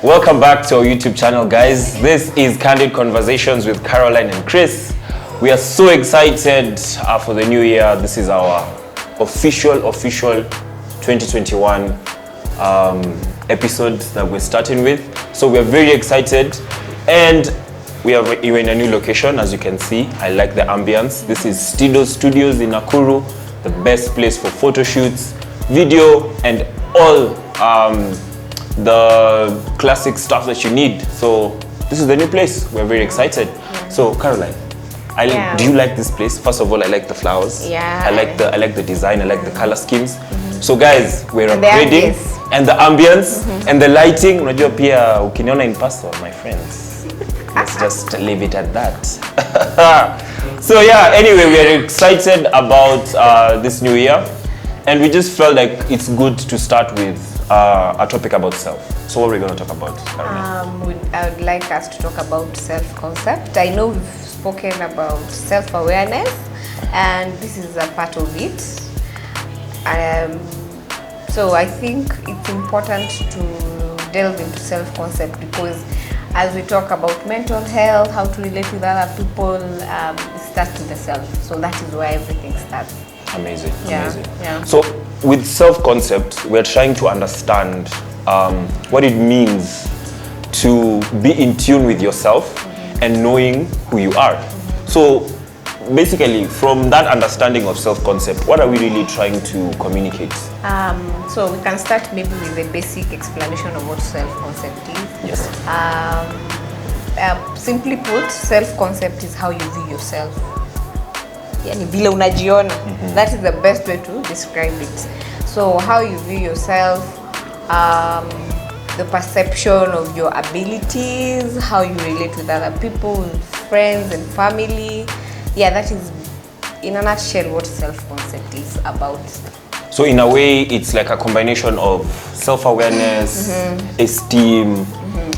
Welcome back to our YouTube channel, guys. This is Candid Conversations with Caroline and Chris. We are so excited for the new year. This is our official 2021 episode that we're starting with. So we're very excited, and we're in a new location, as you can see. I like the ambience. This is Stido Studios in Nakuru, the best place for photo shoots, video, and all the classic stuff that you need. So this is the new place. We're very excited. So Caroline, do you like this place? First of all, I like the flowers. Yeah. I like the design. I like the color schemes. So guys, we're upgrading, and the ambience and the lighting. Unajua pia ukiniona in person, my friends. Let's just leave it at that. So yeah, anyway, we are excited about this new year, and we just felt like it's good to start with a topic about self. So what are we going to talk about, Caroline? I would like us to talk about self-concept. I know we've spoken about self-awareness, and this is a part of it. So I think it's important to delve into self-concept, because as we talk about mental health, how to relate with other people, it starts with the self. So that is where everything starts. Amazing. Yeah. So with self-concept, we're trying to understand what it means to be in tune with yourself and knowing who you are. So basically, from that understanding of self-concept, what are we really trying to communicate? So we can start maybe with a basic explanation of what self-concept is. Yes. Simply put, self-concept is how you view yourself. Yani vile unajiona. That is the best way to describe it. So how you view yourself, the perception of your abilities, how you relate with other people, friends and family. Yeah, that is in a nutshell what self-concept is about. So in a way, it's like a combination of self-awareness, esteem,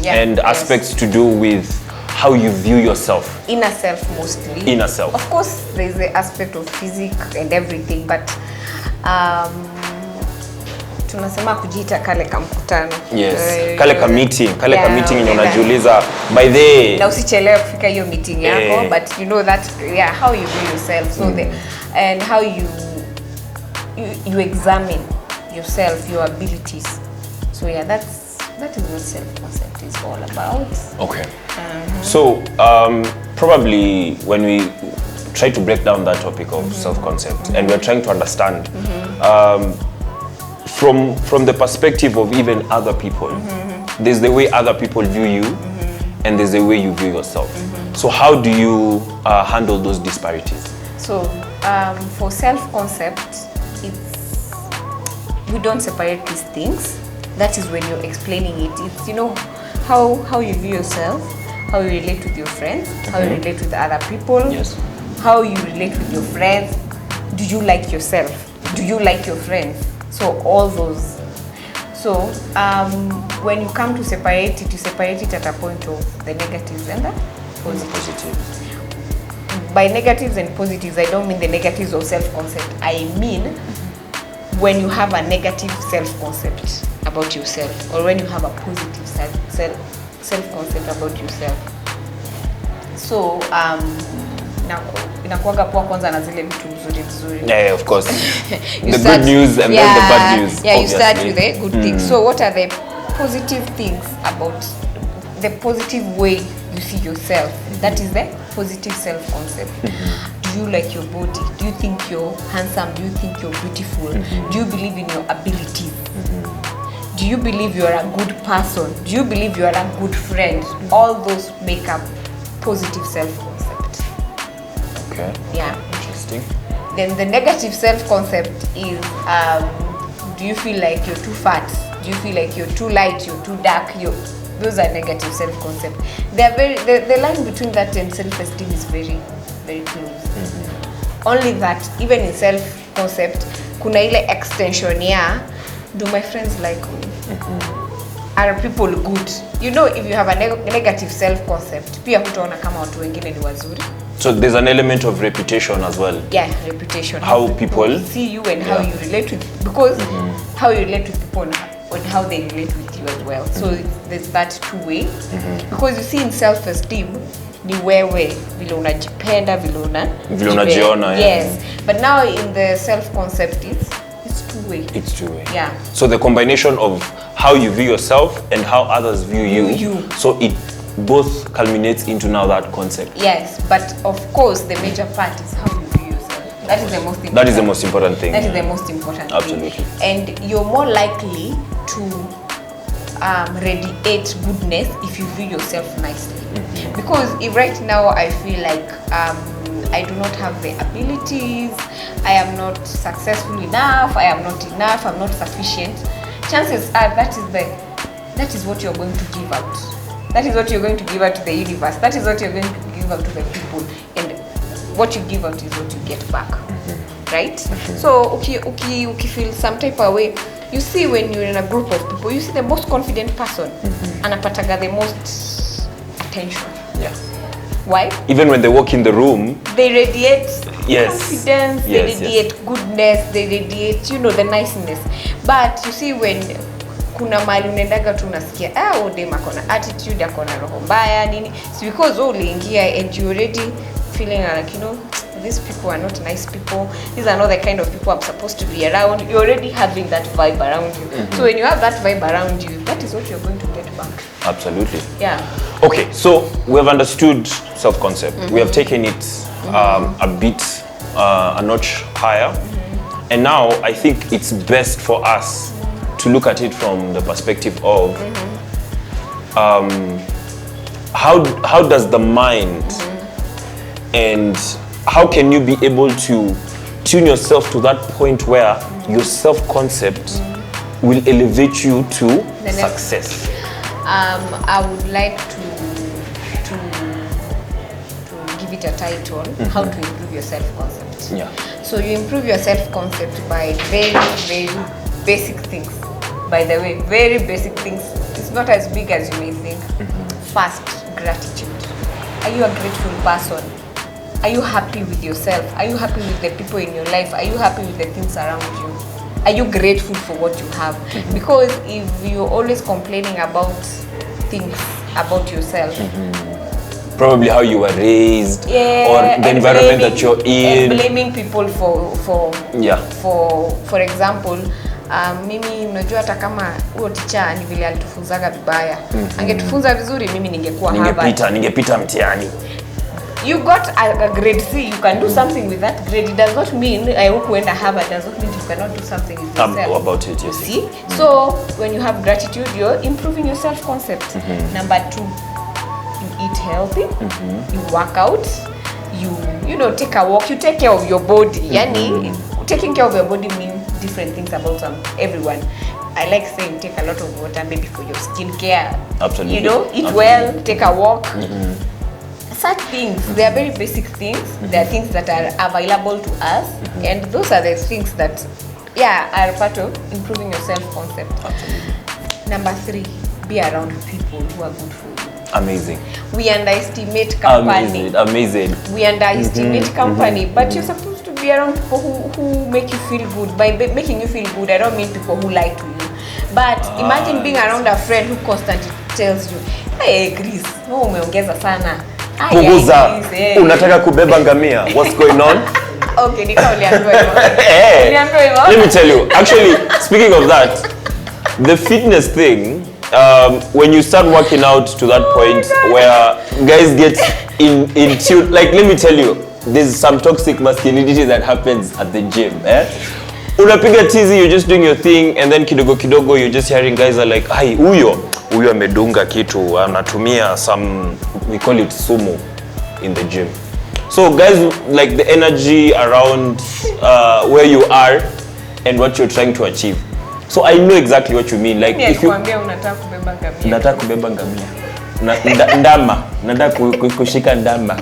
and aspects to do with how you view yourself. Inner self mostly. Inner self. Of course, there's the aspect of physics and everything, but tunasema kujiita kale kamkutano. Yes. Kale ka meeting yenye unajiuliza by the na usichelewe kufika hiyo meeting yako, but you know that how you view yourself, so and how you examine yourself, your abilities. So that is what self-concept is all about. Okay. So probably when we try to break down that topic of self-concept, and we're trying to understand from the perspective of even other people, there's the way other people view you, and there's the way you view yourself. So how do you handle those disparities? So for self-concept, we don't separate these things. That is when you're explaining it. It's, you know, how you view yourself, how you relate with your friends, how you relate with other people, how you relate with your friends. Do you like yourself? Do you like your friends? So all those. So when you come to separate it, you separate it at a point of the negatives and the positives. By negatives and positives, I don't mean the negatives of self-concept. I mean when you have a negative self-concept about yourself, or when you have a positive self-concept about yourself. So inakuaga poa kwanza na zile vitu nzuri. Yeah, of course. The good news and then the bad news. Yeah, obviously. You start with the good things. So what are the positive things about the positive way you see yourself? That is the positive self-concept. Do you like your body? Do you think you're handsome? Do you think you're beautiful? Do you believe in your abilities? Do you believe you are a good person? Do you believe you are a good friend? All those make up positive self-concept. Okay. Yeah. Interesting. Then the negative self-concept is, do you feel like you're too fat? Do you feel like you're too light? You're too dark? Those are negative self-concept. The line between that and self-esteem is very, very close. Only that, even in self-concept, kuna ile extension do my friends like me? Are people good? You know, if you have a negative self-concept, pia hutaona kama watu wengine ni wazuri. So there's an element of reputation as well. Yeah, reputation. How people see you and how you relate with, because how you relate with people and how they relate with you. you as well. So there's that two-way. Because you see, in self-esteem, ni wewe vile unajipenda, vile unajiona. Yes. But now in the self-concept, it's two-way. It's two-way. Yeah. So the combination of how you view yourself and how others view you. So it both culminates into now that concept. Yes, but of course the major part is how you view yourself. That is the most important. That is the most important thing. That is the most important Absolutely. thing. And you're more likely to radiate goodness if you view yourself nicely. Because if right now I feel like I do not have the abilities, I am not successful enough, I am not enough, I'm not sufficient, chances are that is what you're going to give out. That is what you're going to give out to the universe. That is what you're going to give out to the people. And what you give out is what you get back. Right? So, okay, feel some type of way. You see, when you're in a group of people, you see the most confident person anapataga the most attention. Yeah. Why? Even when they walk in the room, they radiate confidence, they radiate goodness, they radiate, the niceness. But you see, when kuna mali unaendaga tu unasikia dem akona attitude, akona roho mbaya nini, it's because uliingia and you already feeling like these people are not nice people, these are not the kind of people I'm supposed to be around. You're already having that vibe around you. So when you have that vibe around you, that is what you're going to get back. Absolutely. Yeah. Okay, so we have understood self-concept. We have taken it a bit a notch higher, and now I think it's best for us to look at it from the perspective of how does the mind and how can you be able to tune yourself to that point where your self-concept will elevate you to success? I would like to give it a title, how to improve your self-concept. Yeah. So you improve your self-concept by very, very basic things. By the way, very basic things. It's not as big as you may think. First, gratitude. Are you a grateful person? Are you happy with yourself? Are you happy with the people in your life? Are you happy with the things around you? Are you grateful for what you have? Because if you're always complaining about things about yourself, probably how you were raised, or the environment that you're in, and blaming people for example, mimi unajua hata kama huyo teacher ni vile alitufunzaga vibaya, angetufunza vizuri mimi ningekuwa hapa, ningepita mtihani. You got a grade C, you can do something with that grade. It does not mean I went to Harvard, does not mean you cannot do something with yourself. About it, yes. See? So when you have gratitude, you're improving your self-concept. Number 2, you eat healthy, you work out, you take a walk, you take care of your body. Yani, taking care of your body means different things about everyone. I like saying take a lot of water maybe for your skincare. Absolutely. Eat well, take a walk. Such things, they are very basic things. They are things that are available to us, and those are the things that, are part of improving your self-concept. Absolutely. Number 3, be around people who are good for you. Amazing. We underestimate company. Amazing. We underestimate company, but you're supposed to be around people who make you feel good. By making you feel good, I don't mean people who lie to you. But imagine being around a friend who constantly tells you, hey Chris, umeongeza sana. Punguza, unataka kubeba ngamia. What's going on? Okay, uliambiwa hivyo. Let me tell you, actually, speaking of that, the fitness thing, when you start working out to that point where guys get in tune, like let me tell you, there's some toxic masculinity that happens at the gym. Unapiga tizi, you're just doing your thing, and then kidogo kidogo you're just hearing guys are like, "Hai, huyo amedunga kitu, anatumia some, we call it sumo in the gym." So guys, like the energy around where you are and what you're trying to achieve. So I know exactly what you mean. Like if you unataka kubeba ngamia. Nataka kubeba ngamia. Ndama, nataka kushika ndama.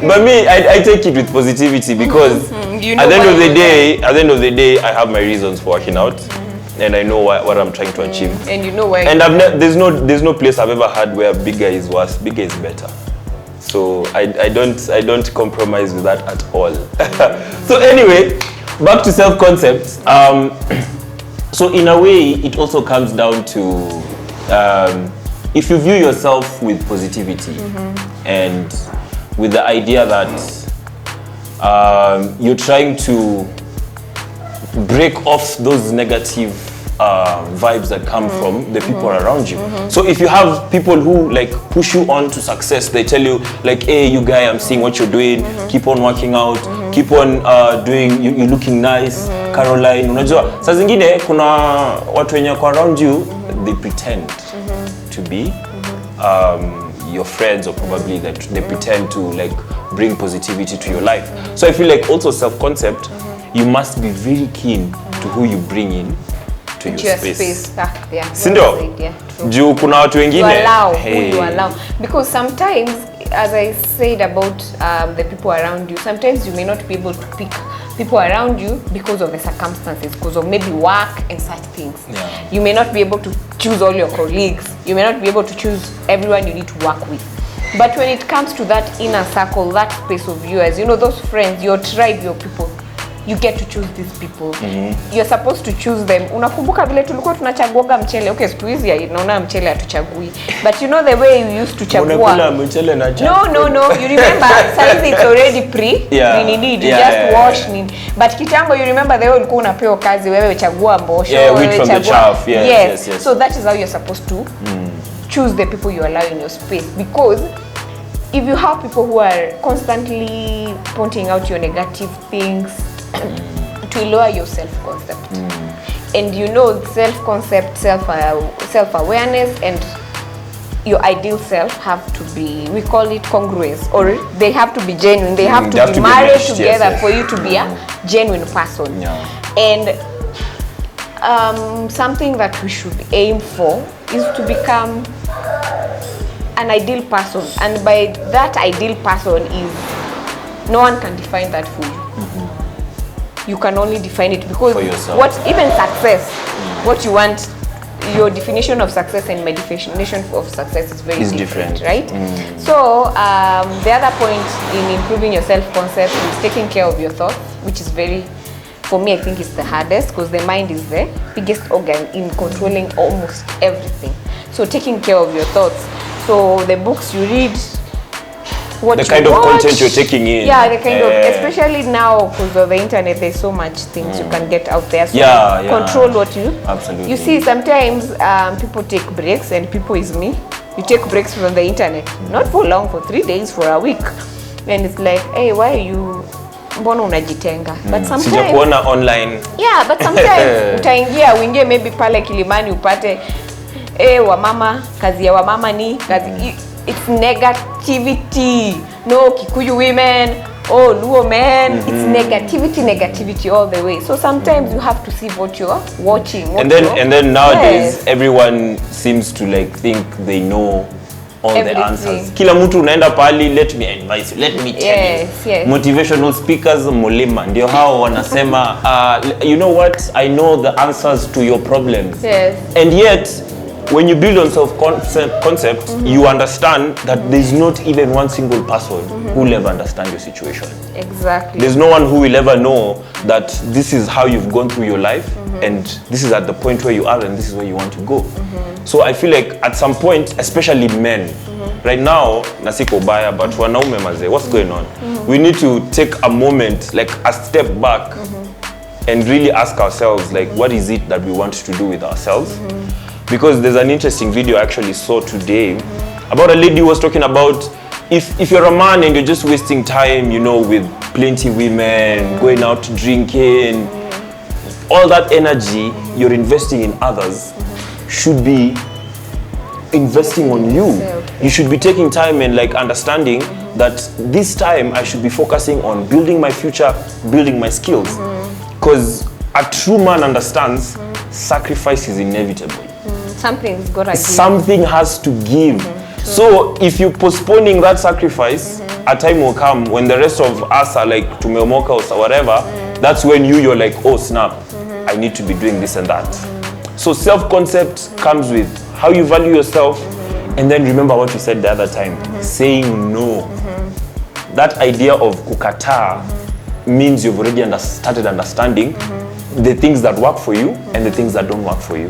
But me, I take it with positivity because at the end of the day, I have my reasons for working out, and I know what I'm trying to achieve. And you know why. And there's no place I've ever had where bigger is worse, bigger is better. So I don't compromise with that at all. So anyway, back to self-concept. So in a way, it also comes down to if you view yourself with positivity and with the idea that you're trying to break off those negative vibes that come from the people around you. So if you have people who like push you on to success, they tell you like, hey, you guy, I'm seeing what you're doing, keep on working out, keep on doing, you're looking nice, Caroline. Unajua, saa zingine kuna watu wenye kwa around you, they pretend to be your friends, or probably that they pretend to like bring positivity to your life. So I feel like also self-concept, you must be very keen to who you bring in to your space. Sindio? Juu kuna watu wengine. You allow. Because sometimes, as I said about the people around you, sometimes you may not be able to pick people around you because of the circumstances, because of maybe work and such things. Yeah. You may not be able to choose all your colleagues. You may not be able to choose everyone you need to work with. But when it comes to that inner circle, that space of yours, you know, those friends, your tribe, your people, you get to choose these people. You're supposed to choose them. Unakumbuka vile tulikuwa tunachaguaga mchele. Okay, siku hizi naona mchele hatuchagui. But you know the way you used to chagua. Unakula mchele na chakula. No. You remember, size it's already pre-needed. You just wash it. But kitambo, you remember the way ulikuwa unapewa kazi, wewe chagua mbosho. Yeah, wheat from the chaff. Yes. So that is how you're supposed to choose the people you allow in your space. Because if you have people who are constantly pointing out your negative things, to lower your self-concept. And you know, self-concept, self-awareness and your ideal self have to be, we call it congruous, or they have to be genuine. They have to be married together for you to be a genuine person. And something that we should aim for is to become an ideal person. And by that ideal person is, no one can define that for you. You can only define it because what even success, what you want, your definition of success and my definition of success is very different, right? So the other point in improving your self-concept is taking care of your thoughts, which is very, for me, I think it's the hardest because the mind is the biggest organ in controlling almost everything. So taking care of your thoughts. So the books you read, what the kind of content you're taking in. Yeah, the kind of, especially now because of the internet, there's so much things you can get out there. So control what you. Absolutely. You see, sometimes people take breaks, and people is me. You take breaks from the internet, not for long, for 3 days, for a week, and it's like, hey, why are you? Mbona unajitenga? But sometimes. Sijakuona online. Yeah, but sometimes utaingia uingie maybe pale Kilimani upate, wamama, kazi ya wamama ni kazi. It's negativity. No, Kikuyu women. Oh, Luo men. It's negativity all the way. So sometimes you have to see what you're watching. And then nowadays everyone seems to like think they know all the answers. Kila mtu unaenda pali, let me advise you, let me tell you. Motivational speakers mulima ndio hao wanasema you know what, I know the answers to your problems. And yet when you build on self-concept, you understand that there's not even one single person who will ever understand your situation. Exactly. There's no one who will ever know that this is how you've gone through your life and this is at the point where you are and this is where you want to go. So I feel like at some point, especially men, right now, nasiko baya, but wanaume maze, what's going on? We need to take a moment, like a step back and really ask ourselves, like, what is it that we want to do with ourselves? Because there's an interesting video I actually saw today about a lady who was talking about if you're a man and you're just wasting time, you know, with plenty women, going out drinking, all that energy you're investing in others should be investing on you. You should be taking time and like understanding that this time I should be focusing on building my future, building my skills. Because a true man understands sacrifice is inevitable. Something has to give. So if you're postponing that sacrifice, a time will come when the rest of us are like tumeomoka or whatever, that's when you're like, oh snap, I need to be doing this and that. So self-concept comes with how you value yourself, and then remember what you said the other time, saying no. That idea of kukataa means you've already started understanding the things that work for you and the things that don't work for you.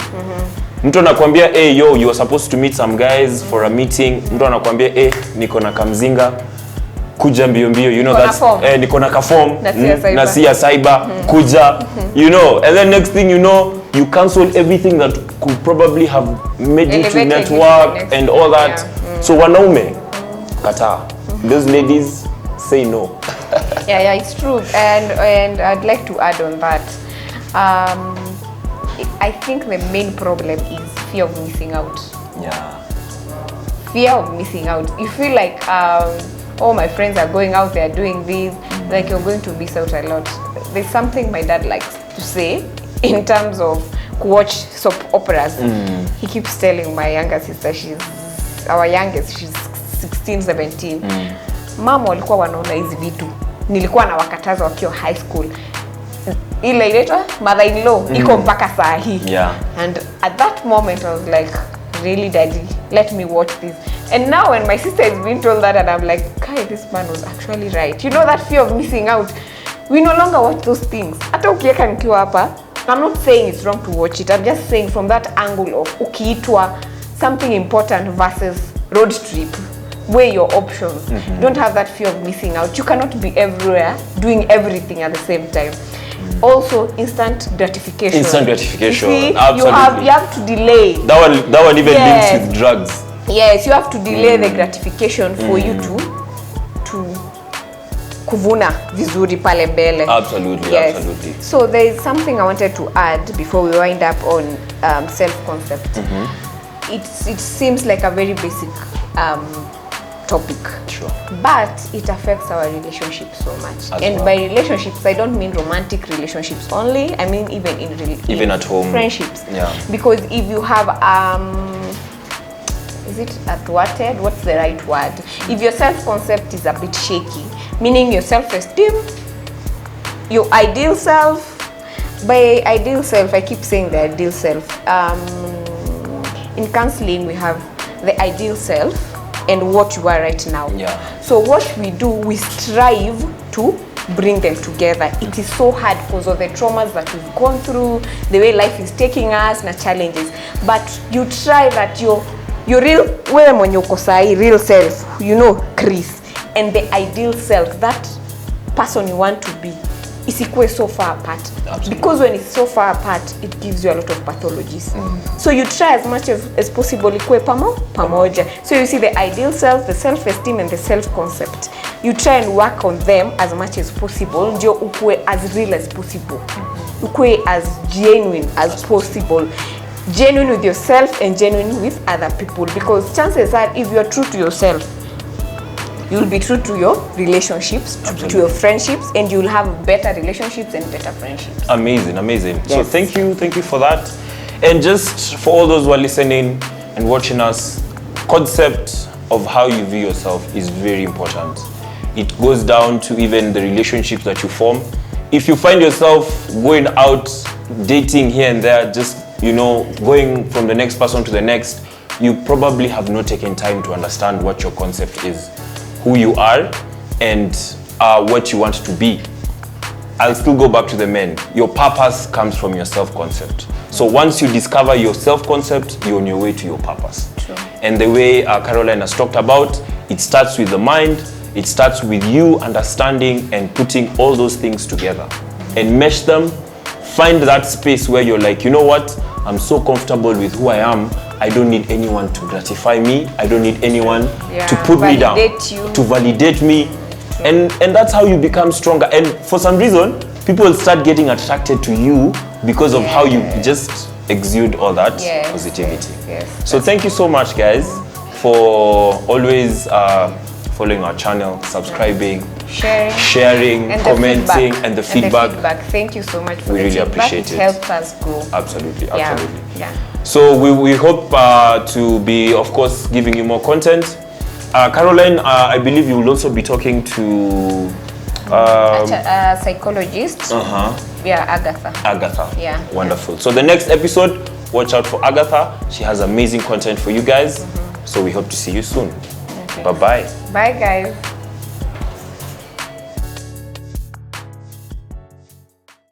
Mtu anakuambia hey yo, you are supposed to meet some guys for a meeting. Mtu anakuambia hey, niko na kamzinga kuja mbio mbio, you know, that's niko na ka form na si ya cyber kuja, you know, and then next thing you know, you cancel everything that could probably have made you to network and all that. So wanaume kata, those ladies say no. yeah, it's true, and I'd like to add on that. I think the main problem is fear of missing out. Yeah. Fear of missing out. You feel like all my friends are going out there doing this, like you're going to miss out a lot. There's something my dad likes to say in terms of watch soap operas. He keeps telling my younger sister, our youngest, she's 16, 17. Mama walikuwa wanaona hizi vitu. Nilikuwa na wakataza wakiwa high school. Ile inaitwa mother-in-law iko mpaka saa hii. Yeah. And at that moment I was like, really daddy, let me watch this. And now when my sister is being told that, and I'm like, Kai, this man was actually right. You know, that fear of missing out. We no longer watch those things. Hata ukieka nikiwa hapa, I'm not saying it's wrong to watch it. I'm just saying from that angle of ukiitwa something important versus road trip, weigh your options. Don't have that fear of missing out. You cannot be everywhere doing everything at the same time. Also, instant gratification. Instant gratification. You see, absolutely. you have to delay. That one even links with drugs. Yes, you have to delay the gratification for you to kuvuna vizuri pale mbele. Absolutely, yes. Absolutely. So there is something I wanted to add before we wind up on self-concept. It seems like a very basic topic. Sure. But it affects our relationships so much. As and well. by relationships, I don't mean romantic relationships only. I mean even at home. Friendships. Yeah. Because if you have is it thwarted? What's the right word? If your self-concept is a bit shaky, meaning your self-esteem, your ideal self. By ideal self, I keep saying the ideal self. In counseling, we have the ideal self and what you are right now. Yeah. So what we do, we strive to bring them together. It is so hard because of the traumas that we've gone through, the way life is taking us, and challenges. But you try that your real, wewe mwenye uko sahi, real self, you know, Chris, and the ideal self, that person you want to be, isikuwe so far apart. Absolutely. Because when it's so far apart, it gives you a lot of pathologies. So you try as much as possible ikuwe pamoja. So you see the ideal self, the self-esteem, and the self-concept. You try and work on them as much as possible, ndio ukuwe as real as possible. Ukuwe as genuine as possible. Genuine with yourself and genuine with other people. Because chances are, if you're true to yourself, you'll be true to your relationships, to your friendships, and you'll have better relationships and better friendships. Amazing, amazing. Yes. So thank you for that. And just for all those who are listening and watching us, concept of how you view yourself is very important. It goes down to even the relationships that you form. If you find yourself going out, dating here and there, just, you know, going from the next person to the next, you probably have not taken time to understand what your concept is, who you are, and what you want to be. I'll still go back to the men. Your purpose comes from your self-concept. So once you discover your self-concept, you're on your way to your purpose. True. And the way Caroline has talked about, it starts with the mind, it starts with you understanding and putting all those things together and mesh them. Find that space where you're like, you know what? I'm so comfortable with who I am. I don't need anyone to gratify me. I don't need anyone to put me down, to validate me. And that's how you become stronger. And for some reason, people start getting attracted to you because of how you just exude all that positivity. Yes. So thank you so much, guys, for always following our channel, subscribing, sharing, and commenting, and the feedback. Thank you so much for we the really feedback. appreciate it. It helps us grow. Absolutely. Yeah. So we hope to be, of course, giving you more content. Caroline, I believe you will also be talking to a psychologist. Yeah, Agatha. Agatha. Yeah. Wonderful. So the next episode, watch out for Agatha. She has amazing content for you guys. So we hope to see you soon. Okay. Bye-bye. Bye, guys.